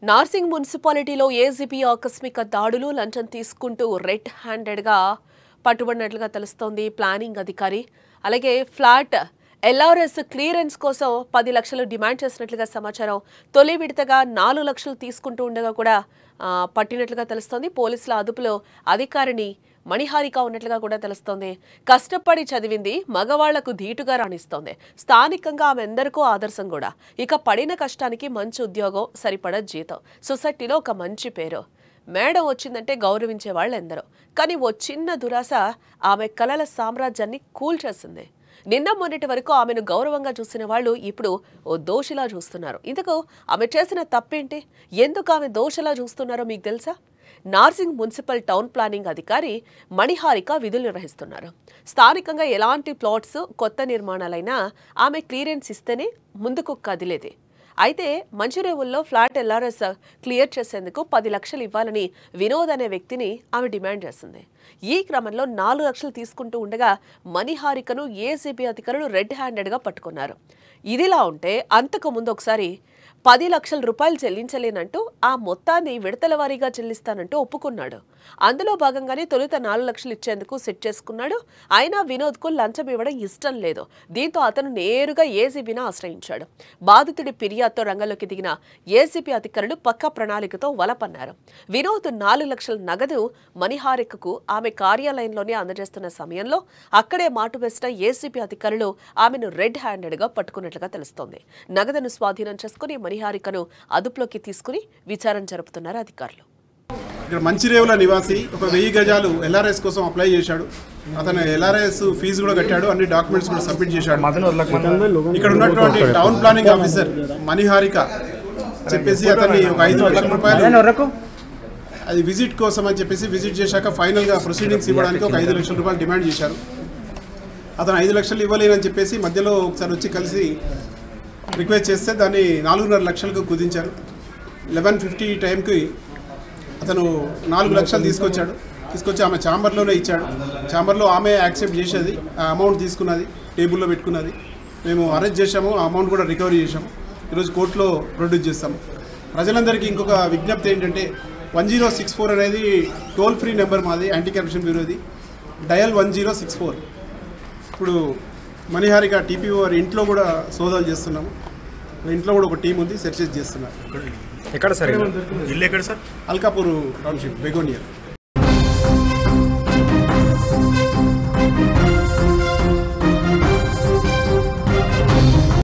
నార్సింగ్ మున్సిపాలిటీలో ఏసీబీ ఆకస్మిక దాడులు లంచం తీసుకుంటూ రెడ్ హ్యాండెడ్గా పట్టుబడినట్లుగా తెలుస్తోంది. ప్లానింగ్ అధికారి అలాగే ఫ్లాట్ ఎల్ఆర్ఎస్ క్లియరెన్స్ కోసం 10 లక్షలు డిమాండ్ చేసినట్లుగా సమాచారం. తొలి విడతగా 4 లక్షలు తీసుకుంటూ ఉండగా కూడా పట్టినట్లుగా తెలుస్తోంది. పోలీసుల అదుపులో అధికారిని మణిహారిక ఉన్నట్లుగా కూడా తెలుస్తోంది. కష్టపడి చదివింది, మగవాళ్లకు ధీటుగా రాణిస్తోంది. స్థానికంగా ఆమె ఎందరికో ఆదర్శం కూడా. ఇక పడిన కష్టానికి మంచి ఉద్యోగం, సరిపడ జీతం, సొసైటీలో ఒక మంచి పేరు. మేడం వచ్చిందంటే గౌరవించే వాళ్ళు ఎందరో. కానీ ఓ చిన్న దురాశ ఆమె కలల సామ్రాజ్యాన్ని కూల్చేసింది. నిన్న మొన్నటి వరకు ఆమెను గౌరవంగా చూసిన వాళ్ళు ఇప్పుడు ఓ దోషిలా చూస్తున్నారు. ఇందుకు ఆమె చేసిన తప్పేంటి, ఎందుకు ఆమె దోషిలా చూస్తున్నారో మీకు తెలుసా? నార్సింగ్ మున్సిపల్ టౌన్ ప్లానింగ్ అధికారి మణిహారిక విధులు నిర్వహిస్తున్నారు. స్థానికంగా ఎలాంటి ప్లాట్స్, కొత్త నిర్మాణాలైనా ఆమె క్లియరెన్స్ ఇస్తేనే ముందుకు కదిలేది. అయితే మంచిరేవుల్లో ఫ్లాట్ ఎల్ఆర్ఎస్ క్లియర్ చేసేందుకు 10 లక్షలు ఇవ్వాలని వినోద్ అనే వ్యక్తిని ఆమె డిమాండ్ చేసింది. ఈ క్రమంలో 4 లక్షలు తీసుకుంటూ ఉండగా మణిహారికను ఏసీబీ అధికారులు రెడ్ హ్యాండెడ్గా పట్టుకున్నారు. ఇదిలా ఉంటే అంతకు ముందు ఒకసారి 10 లక్షల రూపాయలు చెల్లించలేనంటూ ఆ మొత్తాన్ని విడతల వారీగా చెల్లిస్తానంటూ ఒప్పుకున్నాడు. అందులో భాగంగానే తొలుత 4 లక్షలు ఇచ్చేందుకు సెట్ చేసుకున్నాడు. అయినా వినోద్కు లంచం ఇవ్వడం ఇష్టం లేదు. దీంతో అతను నేరుగా ఏసీబీని ఆశ్రయించాడు. బాధితుడి ఫిర్యాదుతో రంగంలోకి దిగిన ఏసీబీ అధికారులు పక్కా ప్రణాళికతో వలపన్నారు. వినోద్ 4 లక్షల నగదు మణిహారికకు ఆమె కార్యాలయంలోనే అందజేస్తున్న సమయంలో అక్కడే మాటు వేసిన ఏసీబీ అధికారులు ఆమెను రెడ్ హ్యాండెడ్గా పట్టుకున్నట్లుగా తెలుస్తోంది. నగదును స్వాధీనం చేసుకుని మణిహారికను అదుపులోకి తీసుకుని విచారణ జరుపుతున్నారు అధికారులు. ఇక్కడ మంచిరేవుల నివాసి ఒక 1000 గజాలు ఎల్ఆర్ఎస్ కోసం అప్లై చేశాడు. అతను ఎల్ఆర్ఎస్ ఫీజు కూడా కట్టాడు, అన్ని డాక్యుమెంట్స్ కూడా సబ్మిట్ చేశాడు. ఇక్కడ ఉన్నటువంటి టౌన్ ప్లానింగ్ ఆఫీసర్ మణిహారిక చెప్పేసి అతన్ని ఒక 5 లక్షల రూపాయలు అది విజిట్ కోసం అని చెప్పేసి విజిట్ చేశాక ఫైనల్గా ప్రొసీడింగ్స్ ఇవ్వడానికి ఒక 5 లక్షల రూపాయలు డిమాండ్ చేశారు. అతను 5 లక్షలు ఇవ్వలేనని చెప్పేసి మధ్యలో ఒకసారి వచ్చి కలిసి రిక్వెస్ట్ చేస్తే దాన్ని 4.5 లక్షలకు కుదించారు. 11:50 టైంకి అతను 4 లక్షలు తీసుకొచ్చి ఆమె ఛాంబర్లోనే ఇచ్చాడు. ఛాంబర్లో ఆమె యాక్సెప్ట్ చేసేది, ఆ అమౌంట్ తీసుకున్నది, టేబుల్లో పెట్టుకున్నది. మేము అరెస్ట్ చేశాము, ఆ అమౌంట్ కూడా రికవరీ చేశాము. ఈరోజు కోర్టులో ప్రొడ్యూస్ చేస్తాము. ప్రజలందరికీ ఇంకొక విజ్ఞప్తి ఏంటంటే 1064 అనేది టోల్ ఫ్రీ నెంబర్ మాది, యాంటీ కరప్షన్ బ్యూరోది. డయల్ 1064. ఇప్పుడు మణిహారిక టీపీఓ వారి ఇంట్లో కూడా సోదాలు చేస్తున్నాము. ఇంట్లో కూడా ఒక టీం ఉంది, సెర్చెస్ చేస్తున్నారు. ఎక్కడ సార్ ఇల్లు? ఎక్కడ సార్? Alkapur township, Begonia.